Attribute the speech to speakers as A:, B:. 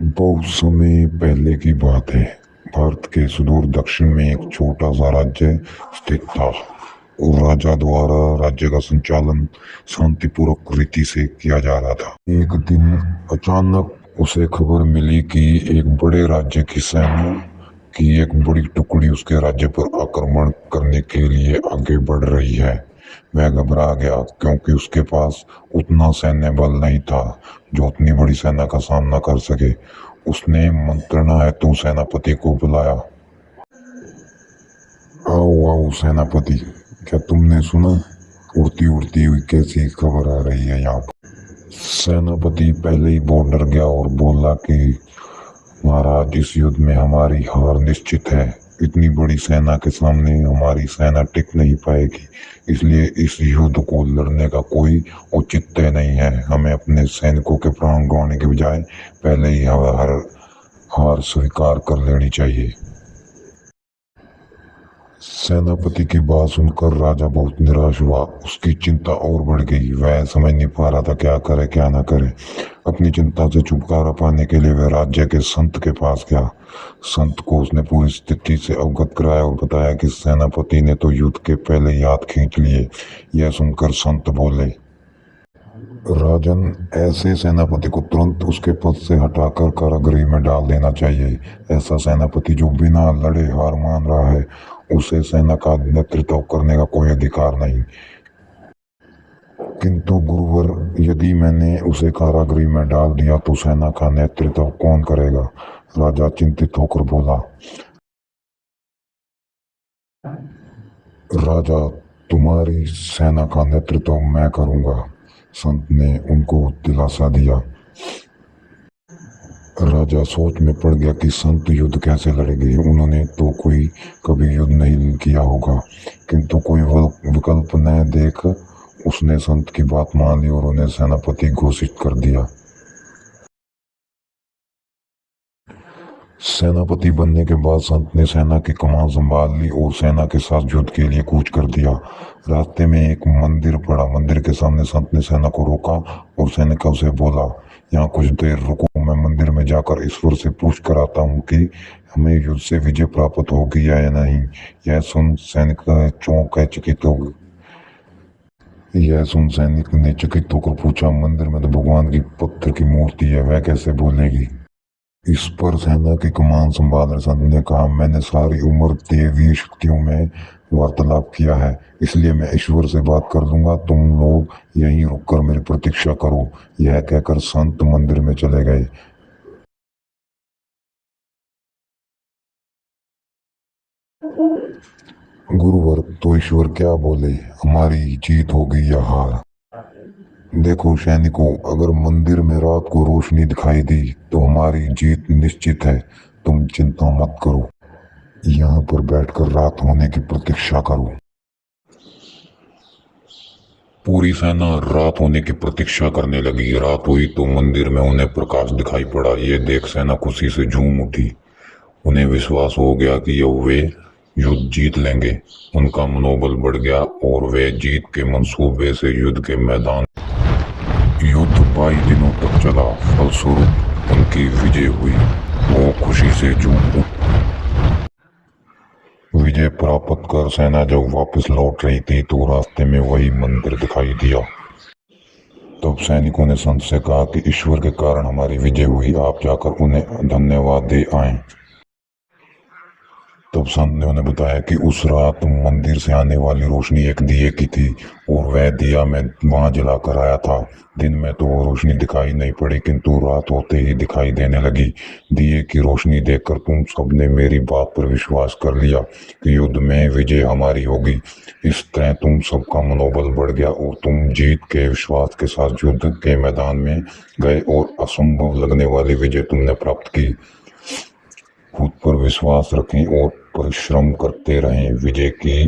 A: बहुत समय पहले की बात है। भारत के सुदूर दक्षिण में एक छोटा सा राज्य स्थित था और राजा द्वारा राज्य का संचालन शांतिपूर्वक रीति से किया जा रहा था। एक दिन अचानक उसे खबर मिली कि एक बड़े राज्य की सेना की एक बड़ी टुकड़ी उसके राज्य पर आक्रमण करने के लिए आगे बढ़ रही है। वह घबरा गया क्योंकि उसके पास उतना सैन्य बल नहीं था जो उतनी बड़ी सेना का सामना कर सके। उसने मंत्रणा हेतु सेनापति को बुलाया। आओ आओ सेनापति, क्या तुमने सुना? उड़ती उड़ती हुई कैसी खबर आ रही है यहाँ पर? सेनापति पहले ही बहुत डर गया और बोला कि महाराज, इस युद्ध में हमारी हार निश्चित है। इतनी बड़ी सेना के सामने हमारी सेना टिक नहीं पाएगी, इसलिए इस युद्ध को लड़ने का कोई औचित्य नहीं है। हमें अपने सैनिकों के प्राण गंवाने के बजाय पहले ही हार स्वीकार कर लेनी चाहिए। सेनापति की बात सुनकर राजा बहुत निराश हुआ। उसकी चिंता और बढ़ गई। वह समझ नहीं पा रहा था क्या करे क्या ना करे। अपनी चिंता से छुटकारा पाने के लिए वह राज्य के संत के पास गया। संत को उसने पूरी स्थिति से अवगत कराया और बताया कि सेनापति ने तो युद्ध के पहले ही हाथ खींच लिए। यह सुनकर संत बोले, राजन, ऐसे सेनापति को तुरंत उसके पद से हटाकर कारागृह में डाल देना चाहिए। ऐसा सेनापति जो बिना लड़े हार मान रहा है, उसे सेना का नेतृत्व करने का कोई अधिकार नहीं। किंतु गुरुवर, यदि मैंने उसे कारागृह में डाल दिया तो सेना का नेतृत्व कौन करेगा? राजा चिंतित होकर बोला। राजा, तुम्हारी सेना का नेतृत्व मैं करूंगा, संत ने उनको दिलासा दिया। राजा सोच में पड़ गया कि संत युद्ध कैसे लड़ेंगे। उन्होंने तो कोई कभी युद्ध नहीं किया होगा, किंतु कोई विकल्प न देख उसने संत की बात मान ली और उन्हें सेनापति घोषित कर दिया। सेनापति बनने के बाद संत ने सेना की कमान संभाल ली और सेना के साथ युद्ध के लिए कूच कर दिया। रास्ते में एक मंदिर पड़ा। मंदिर के सामने संत ने सेना को रोका और सैनिकों से बोला, यहाँ कुछ देर रुको, मैं मंदिर में जाकर ईश्वर से पूछ कर आता हूँ कि हमें युद्ध से विजय प्राप्त होगी या नहीं। यह सुन सैनिक ने चकित होकर पूछा, मंदिर में तो भगवान की पत्थर की मूर्ति है, वह कैसे बोलेगी? इस पर सेना की कमान संभाल संत ने कहा, मैंने सारी उम्र देवी शक्तियों में वार्तालाप किया है, इसलिए मैं ईश्वर से बात कर लूंगा। तुम लोग यहीं रुककर मेरी प्रतीक्षा करो। यह कहकर संत मंदिर में चले गए। गुरुवर, तो ईश्वर क्या बोले, हमारी जीत होगी या हार? देखो सैनिकों, अगर मंदिर में रात को रोशनी दिखाई दी तो हमारी जीत निश्चित है। तुम चिंता मत करो, यहाँ पर बैठकर रात होने की प्रतीक्षा करो। पूरी सेना रात होने की प्रतीक्षा करने लगी। रात हुई तो मंदिर में उन्हें प्रकाश दिखाई पड़ा। ये देख सेना खुशी से झूम उठी। उन्हें विश्वास हो गया कि अब वे युद्ध जीत लेंगे। उनका मनोबल बढ़ गया और वे जीत के मंसूबे से युद्ध के मैदान। युद्ध 22 दिनों तक चला। फलस्वरूप उनकी विजय हुई। वो खुशी से झूम उठी। विजय प्राप्त कर सेना जब वापस लौट रही थी तो रास्ते में वही मंदिर दिखाई दिया। तब सैनिकों ने संत से कहा कि ईश्वर के कारण हमारी विजय हुई, आप जाकर उन्हें धन्यवाद दे आएं। तब संत ने उन्हें बताया कि उस रात मंदिर से आने वाली रोशनी एक दिए की थी और वह दिया मैं वहां जलाकर आया था। दिन में तो वो रोशनी दिखाई नहीं पड़ी, किंतु रात होते ही दिखाई देने लगी। दिए की रोशनी देखकर तुम सबने मेरी बात पर विश्वास कर लिया कि युद्ध में विजय हमारी होगी। इस तरह तुम सबका मनोबल बढ़ गया और तुम जीत के विश्वास के साथ युद्ध के मैदान में गए और असंभव लगने वाली विजय तुमने प्राप्त की। खुद पर विश्वास रखें और परिश्रम करते रहें। विजय की